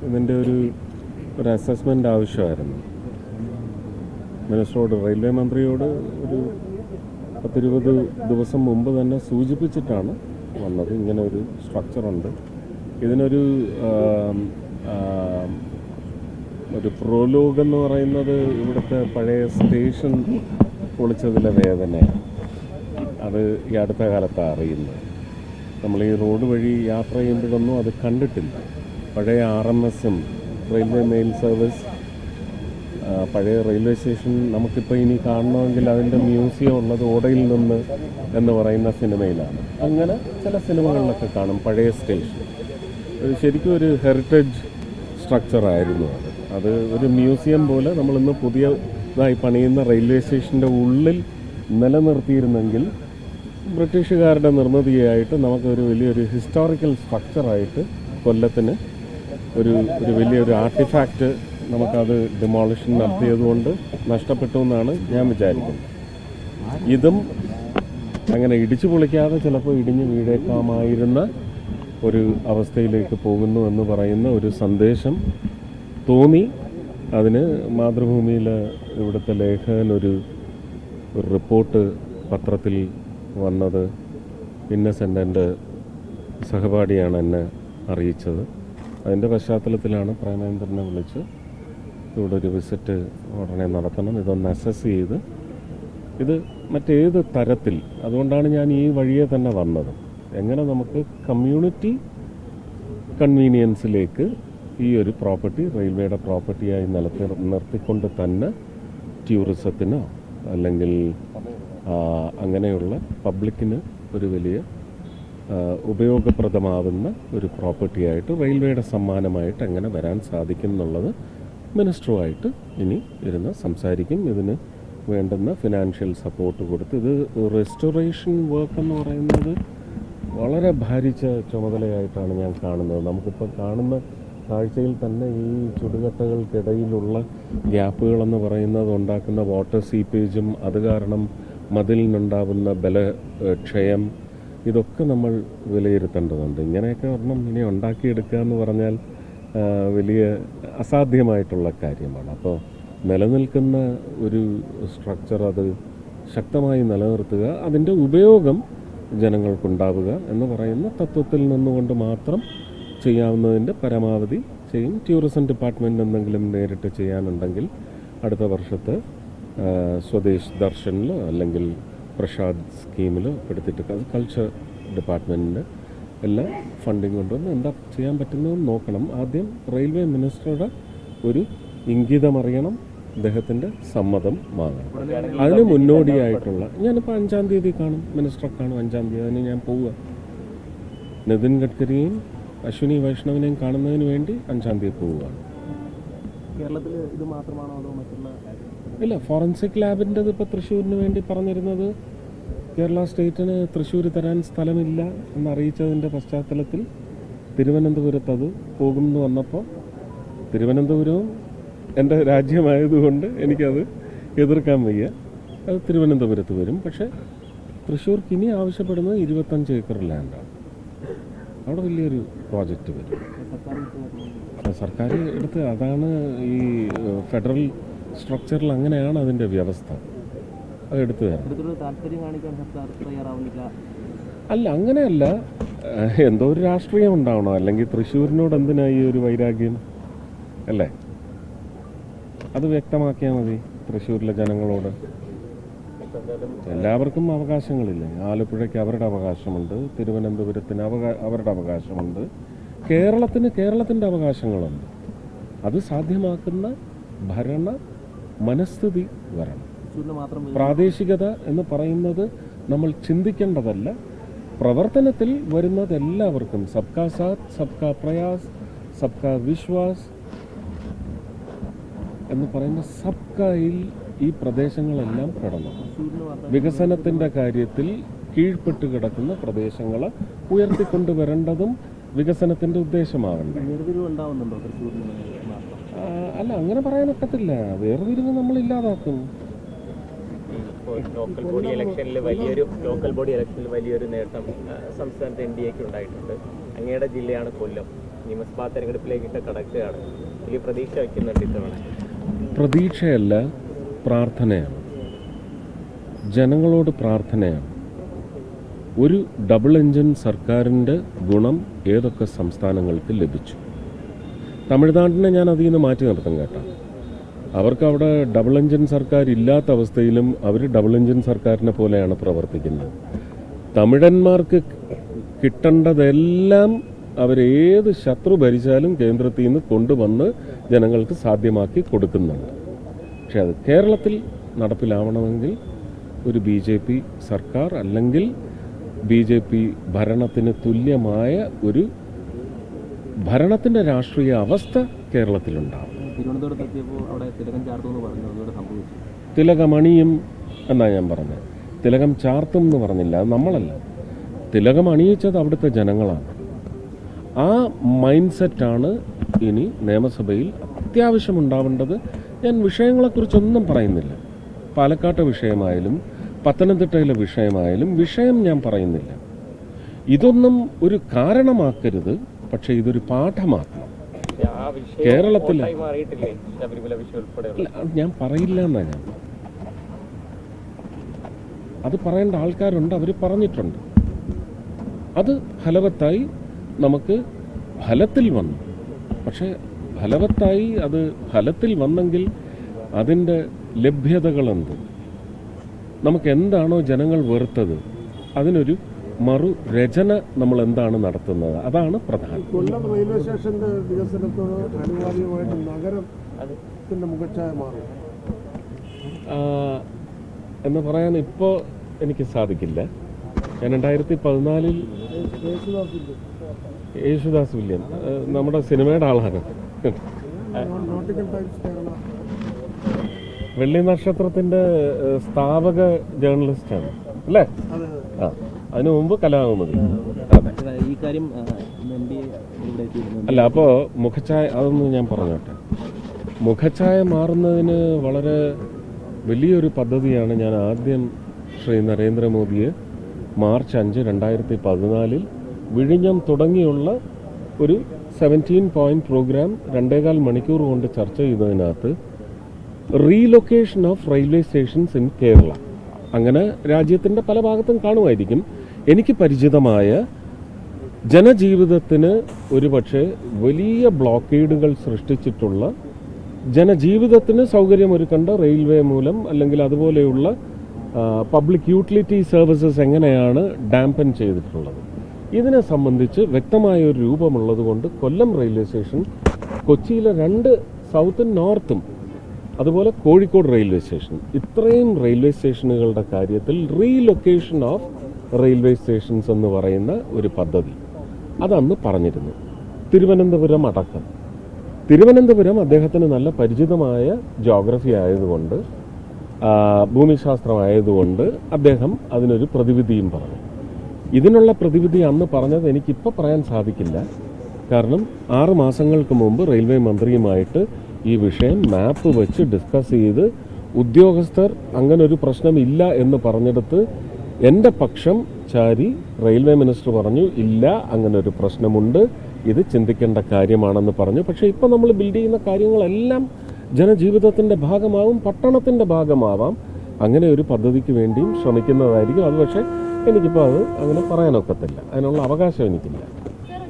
ഇതിൻ്റെ ഒരു അസസ്മെൻ്റ് ആവശ്യമായിരുന്നു. മിനിസ്റ്ററോട്, റെയിൽവേ മന്ത്രിയോട് ഒരു 10-20 ദിവസം മുമ്പ് തന്നെ സൂചിപ്പിച്ചിട്ടാണ് വന്നത്. ഇങ്ങനെ ഒരു സ്ട്രക്ചറുണ്ട്, ഇതിനൊരു പ്രോലോഗ് എന്ന് പറയുന്നത് ഇവിടുത്തെ പഴയ സ്റ്റേഷൻ പൊളിച്ചതിലെ വേദനയാണ്. അത് ഈ അടുത്ത കാലത്താണ് അറിയുന്നത്. നമ്മൾ ഈ റോഡ് വഴി യാത്ര ചെയ്യുമ്പോഴൊന്നും അത് കണ്ടിട്ടില്ല. പഴയ RMSഉം റെയിൽവേ മെയിൽ സർവീസ്, പഴയ റെയിൽവേ സ്റ്റേഷൻ നമുക്കിപ്പോൾ ഇനി കാണണമെങ്കിൽ അതിൻ്റെ മ്യൂസിയം ഉള്ളത് ഓടയിൽ നിന്ന് എന്ന് പറയുന്ന സിനിമയിലാണ്. അങ്ങനെ ചില സിനിമകളിലൊക്കെ കാണും പഴയ സ്റ്റേഷൻ. ശരിക്കും ഒരു ഹെറിറ്റേജ് സ്ട്രക്ചറായിരുന്നു അത് ഒരു മ്യൂസിയം പോലെ നമ്മളിന്ന് പുതിയതായി പണിയുന്ന റെയിൽവേ സ്റ്റേഷൻ്റെ ഉള്ളിൽ നിലനിർത്തിയിരുന്നെങ്കിൽ ബ്രിട്ടീഷുകാരുടെ നിർമ്മിതിയായിട്ട് നമുക്കൊരു വലിയൊരു ഹിസ്റ്റോറിക്കൽ സ്ട്രക്ചറായിട്ട് കൊല്ലത്തിന് ഒരു വലിയൊരു ആർട്ടിഫാക്റ്റ് നമുക്കത് ഡിമോളിഷൻ നടത്തിയതുകൊണ്ട് നഷ്ടപ്പെട്ടു എന്നാണ് ഞാൻ വിചാരിക്കുന്നത്. ഇതും അങ്ങനെ ഇടിച്ചു പൊളിക്കാതെ ചിലപ്പോൾ ഇടിഞ്ഞ് വീഴേക്കാമായിരുന്ന ഒരു അവസ്ഥയിലേക്ക് പോകുന്നു എന്ന് പറയുന്ന ഒരു സന്ദേശം തോന്നി. അതിന് മാതൃഭൂമിയിൽ ഇവിടുത്തെ ലേഖകൻ ഒരു റിപ്പോർട്ട് പത്രത്തിൽ വന്നത് ഇന്നസെൻ്റ് എൻ്റെ സഹപാഠിയാണ് എന്നെ അറിയിച്ചത്. അതിൻ്റെ പശ്ചാത്തലത്തിലാണ് പ്രേമേന്ദ്രനെ വിളിച്ച് ഇവിടെ ഒരു വിസിറ്റ് ഉടനെ നടത്തണം, ഇതൊന്ന് അസസ് ചെയ്ത് ഇത് മറ്റേത് തരത്തിൽ, അതുകൊണ്ടാണ് ഞാൻ ഈ വഴിയെ തന്നെ വന്നത്, എങ്ങനെ നമുക്ക് കമ്മ്യൂണിറ്റി കൺവീനിയൻസിലേക്ക് ഈ ഒരു പ്രോപ്പർട്ടി റെയിൽവേയുടെ പ്രോപ്പർട്ടിയായി നിർത്തിക്കൊണ്ട് തന്നെ ടൂറിസത്തിനോ അല്ലെങ്കിൽ അങ്ങനെയുള്ള പബ്ലിക്കിന് ഒരു വലിയ ഉപയോഗപ്രദമാവുന്ന ഒരു പ്രോപ്പർട്ടിയായിട്ട് റെയിൽവേയുടെ സമ്മാനമായിട്ട് എങ്ങനെ വരാൻ സാധിക്കും എന്നുള്ളത് മിനിസ്റ്ററുമായിട്ട് ഇനി ഇരുന്ന് സംസാരിക്കും. ഇതിന് വേണ്ടുന്ന ഫിനാൻഷ്യൽ സപ്പോർട്ട് കൊടുത്ത്, ഇത് റെസ്റ്റോറേഷൻ വർക്ക് എന്ന് പറയുന്നത് വളരെ ഭാരിച്ച ചുമതലയായിട്ടാണ് ഞാൻ കാണുന്നത്. നമുക്കിപ്പോൾ കാണുന്ന കാഴ്ചയിൽ തന്നെ ഈ ചുടുകട്ടകൾക്കിടയിലുള്ള ഗ്യാപ്പുകളെന്ന് പറയുന്നത് ഉണ്ടാക്കുന്ന വാട്ടർ സീപ്പേജും അത് കാരണം മതിലിനുണ്ടാവുന്ന ബലക്ഷയം, ഇതൊക്കെ നമ്മൾ വിലയിരുത്തേണ്ടതുണ്ട്. ഇങ്ങനെയൊക്കെ ഒരെണ്ണം ഇനി ഉണ്ടാക്കിയെടുക്കുക എന്ന് പറഞ്ഞാൽ വലിയ അസാധ്യമായിട്ടുള്ള കാര്യമാണ്. അപ്പോൾ നിലനിൽക്കുന്ന ഒരു സ്ട്രക്ചർ അത് ശക്തമായി നിലനിർത്തുക, അതിൻ്റെ ഉപയോഗം ജനങ്ങൾക്കുണ്ടാവുക എന്ന് പറയുന്ന തത്വത്തിൽ നിന്നുകൊണ്ട് മാത്രം ചെയ്യാവുന്നതിൻ്റെ പരമാവധി ചെയ്യും. ടൂറിസം ഡിപ്പാർട്ട്മെൻറ്റ് എന്തെങ്കിലും നേരിട്ട് ചെയ്യാനുണ്ടെങ്കിൽ അടുത്ത വർഷത്തെ സ്വദേശ് ദർശനിലോ അല്ലെങ്കിൽ പ്രസാദ് സ്കീമിലോ എടുത്തിട്ട് കൾച്ചർ ഡിപ്പാർട്ട്മെൻറ്റിൻ്റെ എല്ലാം ഫണ്ടിങ് കൊണ്ടുവന്ന് എന്താ ചെയ്യാൻ പറ്റുന്നതെന്ന് നോക്കണം. ആദ്യം റെയിൽവേ മിനിസ്റ്ററുടെ ഒരു ഇംഗിതമറിയണം, അദ്ദേഹത്തിൻ്റെ സമ്മതം വാങ്ങണം. അതിന് മുന്നോടിയായിട്ടുള്ള, ഞാനിപ്പോൾ 5-ാം തീയതി കാണും, മിനിസ്റ്ററെ കാണും 5-ാം തീയതി. അതിന് ഞാൻ പോവുക. നിതിൻ ഗഡ്കരിയെയും അശ്വിനി വൈഷ്ണവിനെയും കാണുന്നതിന് വേണ്ടി 5-ാം തീയതി പോവുകയാണ്. കേരളത്തിൽ ഇത് മാത്രമാണോ അതോ മറ്റുള്ള? ഇല്ല, ഫോറൻസിക് ലാബിൻ്റെത് ഇപ്പോൾ തൃശ്ശൂരിന് വേണ്ടി പറഞ്ഞിരുന്നത് കേരള സ്റ്റേറ്റിന് തൃശ്ശൂർ തരാൻ സ്ഥലമില്ല എന്നറിയിച്ചതിൻ്റെ പശ്ചാത്തലത്തിൽ തിരുവനന്തപുരത്ത് അത് പോകുമെന്ന് വന്നപ്പോൾ, തിരുവനന്തപുരവും എൻ്റെ രാജ്യമായതുകൊണ്ട് എനിക്കത് എതിർക്കാൻ വയ്യ, അത് തിരുവനന്തപുരത്ത് വരും. പക്ഷേ തൃശ്ശൂർക്ക് ഇനി ആവശ്യപ്പെടുന്നത് 25 ഏക്കർ ലാൻഡാണ്. അവിടെ വലിയൊരു പ്രോജക്റ്റ് വരും. സർക്കാർ എടുത്ത്, അതാണ് ഈ ഫെഡറൽ സ്ട്രക്ചറിൽ അങ്ങനെയാണ് അതിൻ്റെ വ്യവസ്ഥ. അത് എടുത്തു തരാം. താല്പര്യം കാണിക്കാൻ സർക്കാർ തയ്യാറാവുന്നില്ല. അല്ല, അങ്ങനെയല്ല, എന്തോ ഒരു രാഷ്ട്രീയം ഉണ്ടാവണം, അല്ലെങ്കിൽ തൃശ്ശൂരിനോട് എന്തിനായി ഒരു വൈരാഗ്യം അല്ലേ? അത് വ്യക്തമാക്കിയാൽ മതി തൃശ്ശൂരിലെ ജനങ്ങളോട്. എല്ലാവർക്കും അവകാശങ്ങളില്ലേ? ആലപ്പുഴയ്ക്ക് അവരുടെ അവകാശമുണ്ട്, തിരുവനന്തപുരത്തിന് അവരുടെ അവകാശമുണ്ട്, കേരളത്തിൻ്റെ അവകാശങ്ങളുണ്ട്. അത് സാധ്യമാക്കുന്ന ഭരണ മനസ്ഥിതി വരണം. പ്രാദേശികത എന്ന് പറയുന്നത് നമ്മൾ ചിന്തിക്കേണ്ടതല്ല, പ്രവർത്തനത്തിൽ വരുന്നത് എല്ലാവർക്കും. സബ്കാ സാത്ത്, സബ്കാ പ്രയാസ്, സബ്കാ വിശ്വാസ് എന്ന് പറയുന്ന സബ്കായിൽ ഈ പ്രദേശങ്ങളെല്ലാം പെടണം. വികസനത്തിൻ്റെ കാര്യത്തിൽ കീഴ്പ്പെട്ട് കിടക്കുന്ന പ്രദേശങ്ങളെ ഉയർത്തിക്കൊണ്ടുവരേണ്ടതും വികസനത്തിൻ്റെ ഉദ്ദേശമാകണ്ടേ? അല്ല, അങ്ങനെ പറയാനൊക്കത്തില്ല. വേർതിരിവ് നമ്മൾ ഇല്ലാതാക്കും. ലോക്കൽ ബോഡി ഇലക്ഷനിൽ വലിയൊരു നേട്ടം സംസ്ഥാനത്ത് NDAക്ക് ഉണ്ടായിട്ടുണ്ട്. അങ്ങയുടെ ജില്ലയാണ് കൊല്ലം. നിയമസഭാ തെരഞ്ഞെടുപ്പിലേക്കൊക്കെ കടക്കുകയാണ്. വലിയ പ്രതീക്ഷ വയ്ക്കുന്നുണ്ട് ഇത്തവണ. പ്രതീക്ഷയല്ല, പ്രാർത്ഥനയാണ്. ജനങ്ങളോട് പ്രാർത്ഥനയാണ്. ഒരു ഡബിൾ എഞ്ചിൻ സർക്കാരിൻ്റെ ഗുണം ഏതൊക്കെ സംസ്ഥാനങ്ങൾക്ക് ലഭിച്ചു. തമിഴ്നാടിനെ ഞാൻ അതിൽ നിന്ന് മാറ്റി നിർത്തും കേട്ടോ. അവർക്ക് അവിടെ ഡബിൾ എഞ്ചിൻ സർക്കാർ ഇല്ലാത്ത അവസ്ഥയിലും അവർ ഡബിൾ എഞ്ചിൻ സർക്കാരിനെ പോലെയാണ് പ്രവർത്തിക്കുന്നത്. തമിഴന്മാർക്ക് കിട്ടേണ്ടതെല്ലാം അവരേത് ശത്രു ഭരിച്ചാലും കേന്ദ്രത്തിൽ നിന്ന് കൊണ്ടുവന്ന് ജനങ്ങൾക്ക് സാധ്യമാക്കി കൊടുക്കുന്നുണ്ട്. പക്ഷെ അത് കേരളത്തിൽ നടപ്പിലാവണമെങ്കിൽ ഒരു BJP സർക്കാർ അല്ലെങ്കിൽ BJP ഭരണത്തിന് തുല്യമായ ഒരു ഭരണത്തിൻ്റെ രാഷ്ട്രീയ അവസ്ഥ കേരളത്തിലുണ്ടാവും. തിരുവനന്തപുരത്തെത്തിയപ്പോൾ അവിടെ തിലകം ചാർത്തും എന്ന് പറഞ്ഞു, അതുകൊണ്ട് സംഭവിച്ചു. തിലകമണിയും എന്നാണ് ഞാൻ പറഞ്ഞത്. തിലകം ചാർത്തും എന്ന് പറഞ്ഞില്ല, അത് നമ്മളല്ല. തിലകം അണിയിച്ചത് അവിടുത്തെ ജനങ്ങളാണ്. ആ മൈൻഡ് സെറ്റാണ് ഇനി നിയമസഭയിൽ അത്യാവശ്യമുണ്ടാവേണ്ടത്. ഞാൻ വിഷയങ്ങളെക്കുറിച്ചൊന്നും പറയുന്നില്ല. പാലക്കാട്ടെ വിഷയമായാലും പത്തനംതിട്ടയിലെ വിഷയമായാലും വിഷയം ഞാൻ പറയുന്നില്ല. ഇതൊന്നും ഒരു കാരണമാക്കരുത്, പക്ഷേ ഇതൊരു പാഠമാക്കണം. കേരളത്തിൽ ഞാൻ പറയില്ല എന്നാ ഞാൻ. അത് പറയേണ്ട ആൾക്കാരുണ്ട്, അവർ പറഞ്ഞിട്ടുണ്ട്. അത് ഫലവത്തായി നമുക്ക് ഫലത്തിൽ വന്നു. പക്ഷേ ഫലവത്തായി അത് ഫലത്തിൽ വന്നെങ്കിൽ അതിൻ്റെ ലഭ്യതകളെന്ത്, നമുക്ക് എന്താണോ ജനങ്ങൾ വെറുത്തത് അതിനൊരു മറുരചന നമ്മൾ എന്താണ് നടത്തുന്നത്, അതാണ് പ്രധാനം. കൊല്ലം റെയിൽവേ സ്റ്റേഷന്റെ വികസനത്തോട് ആനുപാതികമായിട്ട് നഗരത്തിന്റെ മുഖച്ഛായ മാറും എന്ന് പറയാൻ ഇപ്പോൾ എനിക്ക് സാധിക്കില്ല. ഞാൻ 2014 യേശുദാസ് വില്യൻ നമ്മുടെ സിനിമയുടെ ആളാണ്. വെള്ളി നക്ഷത്രത്തിൻ്റെ സ്ഥാപക ജേർണലിസ്റ്റാണ് അല്ലേ? ആ, അതിനു മുമ്പ് കലാകുമതി. ഈ കാര്യം അല്ല, അപ്പോൾ മുഖച്ഛായ അതൊന്ന് ഞാൻ പറഞ്ഞോട്ടെ. മുഖച്ഛായ മാറുന്നതിന് വളരെ വലിയൊരു പദ്ധതിയാണ് ഞാൻ ആദ്യം ശ്രീ നരേന്ദ്രമോദിയെ മാർച്ച് 5, 2014 വിഴിഞ്ഞം തുടങ്ങിയുള്ള ഒരു 17 പോയിന്റ് പ്രോഗ്രാം 2.25 മണിക്കൂർ കൊണ്ട് ചർച്ച ചെയ്തതിനകത്ത് relocation of railway stations in Kerala. അങ്ങനെ രാജ്യത്തിൻ്റെ പല ഭാഗത്തും കാണുമായിരിക്കും. എനിക്ക് പരിചിതമായ ജനജീവിതത്തിന് ഒരുപക്ഷെ വലിയ ബ്ലോക്കേഡുകൾ സൃഷ്ടിച്ചിട്ടുള്ള, ജനജീവിതത്തിന് സൗകര്യമൊരുക്കേണ്ട റെയിൽവേ മൂലം അല്ലെങ്കിൽ അതുപോലെയുള്ള പബ്ലിക് യൂട്ടിലിറ്റി സർവീസസ് എങ്ങനെയാണ് ഡാമ്പൻ ചെയ്തിട്ടുള്ളത്, ഇതിനെ സംബന്ധിച്ച് വ്യക്തമായ ഒരു രൂപമുള്ളത് കൊണ്ട് കൊല്ലം റെയിൽവേ സ്റ്റേഷൻ, കൊച്ചിയിലെ 2 സൗത്തും നോർത്തും, അതുപോലെ കോഴിക്കോട് റെയിൽവേ സ്റ്റേഷൻ, ഇത്രയും റെയിൽവേ സ്റ്റേഷനുകളുടെ കാര്യത്തിൽ റീലൊക്കേഷൻ ഓഫ് റെയിൽവേ സ്റ്റേഷൻസ് എന്ന് പറയുന്ന ഒരു പദ്ധതി അതന്ന് പറഞ്ഞിരുന്നു. തിരുവനന്തപുരം അടക്കം. തിരുവനന്തപുരം അദ്ദേഹത്തിന് നല്ല പരിചിതമായ ജോഗ്രഫി ആയതുകൊണ്ട്, ഭൂമിശാസ്ത്രമായതുകൊണ്ട് അദ്ദേഹം അതിനൊരു പ്രതിവിധിയും പറഞ്ഞു. ഇതിനുള്ള പ്രതിവിധി അന്ന് പറഞ്ഞത് എനിക്കിപ്പോൾ പറയാൻ സാധിക്കില്ല. കാരണം 6 മാസങ്ങൾക്ക് മുമ്പ് റെയിൽവേ മന്ത്രിയുമായിട്ട് ഈ വിഷയം മാപ്പ് വെച്ച് ഡിസ്കസ് ചെയ്ത് ഉദ്യോഗസ്ഥർ അങ്ങനൊരു പ്രശ്നമില്ല എന്ന് പറഞ്ഞെടുത്ത് എൻ്റെ പക്ഷം ചാരി റെയിൽവേ മിനിസ്റ്റർ പറഞ്ഞു ഇല്ല, അങ്ങനൊരു പ്രശ്നമുണ്ട്, ഇത് ചിന്തിക്കേണ്ട കാര്യമാണെന്ന് പറഞ്ഞു. പക്ഷേ ഇപ്പോൾ നമ്മൾ ബിൽഡ് ചെയ്യുന്ന കാര്യങ്ങളെല്ലാം ജനജീവിതത്തിൻ്റെ ഭാഗമാവും, പട്ടണത്തിൻ്റെ ഭാഗമാവാം. അങ്ങനെ ഒരു പദ്ധതിക്ക് വേണ്ടിയും ശ്രമിക്കുന്നതായിരിക്കും. അത് പക്ഷേ എനിക്കിപ്പോൾ അത് അങ്ങനെ പറയാനൊക്കത്തില്ല, അതിനുള്ള അവകാശം എനിക്കില്ല.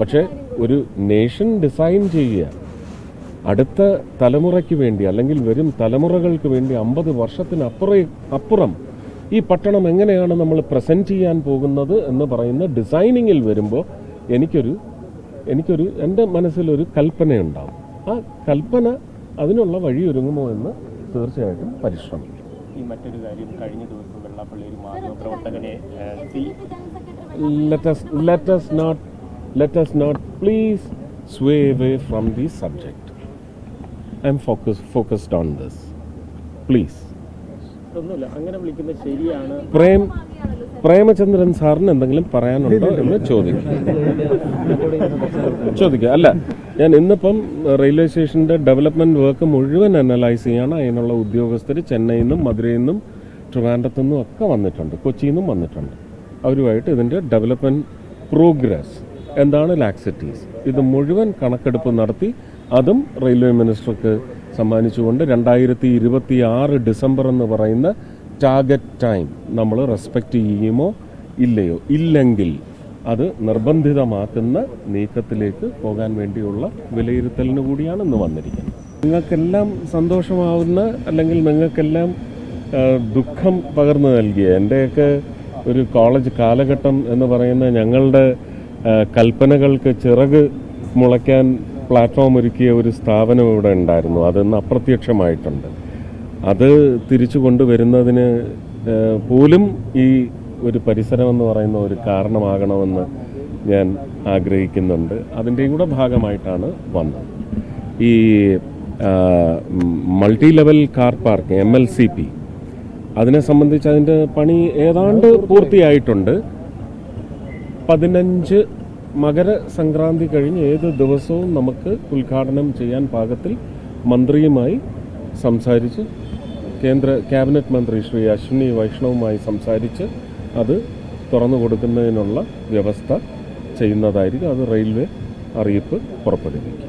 പക്ഷേ ഒരു നേഷൻ ഡിസൈൻ ചെയ്യുക, അടുത്ത തലമുറയ്ക്ക് വേണ്ടി അല്ലെങ്കിൽ വരും തലമുറകൾക്ക് വേണ്ടി 50 വർഷത്തിനപ്പുറം ഈ പട്ടണം എങ്ങനെയാണ് നമ്മൾ പ്രസൻറ്റ് ചെയ്യാൻ പോകുന്നത് എന്ന് പറയുന്ന ഡിസൈനിങ്ങിൽ വരുമ്പോൾ എനിക്കൊരു എൻ്റെ മനസ്സിലൊരു കൽപ്പനയുണ്ടാവും. ആ കൽപ്പന അതിനുള്ള വഴിയൊരുങ്ങുമോ എന്ന് തീർച്ചയായിട്ടും പരിശ്രമിക്കും. ഈ മറ്റൊരു കാര്യം, കഴിഞ്ഞ ദിവസം വെള്ളാപ്പള്ളി ഒരു മാധ്യമപ്രവർത്തകനെ let us not please sway away from the subject. I'm focused on this. Please. ഒന്നുമില്ല, അങ്ങനെ വിളിക്കുന്നത് ശരിയാണ്. പ്രേമചന്ദ്രൻ സാറിന് എന്തെങ്കിലും പറയാനുണ്ടോ എന്ന് ചോദിക്കുക. അല്ല, ഞാൻ ഇന്നിപ്പം റെയിൽവേ സ്റ്റേഷൻ്റെ ഡെവലപ്മെൻറ്റ് വർക്ക് മുഴുവൻ അനലൈസ് ചെയ്യാണ്. അതിനുള്ള ഉദ്യോഗസ്ഥർ ചെന്നൈയിൽ നിന്നും മധുരയിൽ നിന്നും ട്രിവാൻഡ്രത്തു നിന്നും ഒക്കെ വന്നിട്ടുണ്ട്, കൊച്ചിയിൽ നിന്നും വന്നിട്ടുണ്ട്. അവരുമായിട്ട് ഇതിൻ്റെ ഡെവലപ്മെൻറ്റ് പ്രോഗ്രസ് എന്താണ് ലാക്സിറ്റീസ്, ഇത് മുഴുവൻ കണക്കെടുപ്പ് നടത്തി അതും റെയിൽവേ മിനിസ്റ്റർക്ക് സമ്മാനിച്ചുകൊണ്ട് 2026 ഡിസംബർ എന്ന് പറയുന്ന ടാർഗറ്റ് ടൈം നമ്മൾ റെസ്പെക്റ്റ് ചെയ്യുമോ ഇല്ലയോ, ഇല്ലെങ്കിൽ അത് നിർബന്ധിതമാക്കുന്ന നീക്കത്തിലേക്ക് പോകാൻ വേണ്ടിയുള്ള വിലയിരുത്തലിന് കൂടിയാണ് ഇന്ന് വന്നിരിക്കുന്നത്. നിങ്ങൾക്കെല്ലാം സന്തോഷമാവുന്ന അല്ലെങ്കിൽ നിങ്ങൾക്കെല്ലാം ദുഃഖം പകർന്നു നൽകിയ എൻ്റെയൊക്കെ ഒരു കോളേജ് കാലഘട്ടം എന്ന് പറയുന്ന ഞങ്ങളുടെ കൽപ്പനകൾക്ക് ചിറക് മുളയ്ക്കാൻ പ്ലാറ്റ്ഫോം ഒരുക്കിയ ഒരു സ്ഥാപനം ഇവിടെ ഉണ്ടായിരുന്നു. അതിന്ന് അപ്രത്യക്ഷമായിട്ടുണ്ട്. അത് തിരിച്ചു കൊണ്ടുവരുന്നതിന് പോലും ഈ ഒരു പരിസരം എന്ന് പറയുന്ന ഒരു കാരണമാകണമെന്ന് ഞാൻ ആഗ്രഹിക്കുന്നുണ്ട്. അതിൻ്റെയും കൂടെ ഭാഗമായിട്ടാണ് വന്നത്. ഈ multi level car park MLCP അതിനെ സംബന്ധിച്ച് അതിൻ്റെ പണി ഏതാണ്ട് പൂർത്തിയായിട്ടുണ്ട്. 15 മകരസംക്രാന്തി കഴിഞ്ഞ് ഏത് ദിവസവും നമുക്ക് ഉദ്ഘാടനം ചെയ്യാൻ പാകത്തിൽ മന്ത്രിയുമായി സംസാരിച്ച് കേന്ദ്ര ക്യാബിനറ്റ് മന്ത്രി ശ്രീ അശ്വിനി വൈഷ്ണവുമായി സംസാരിച്ച് അത് തുറന്നു കൊടുക്കുന്നതിനുള്ള വ്യവസ്ഥ ചെയ്യുന്നതായിരിക്കും. അത് റെയിൽവേ അറിയിപ്പ് പുറപ്പെടുവിക്കും.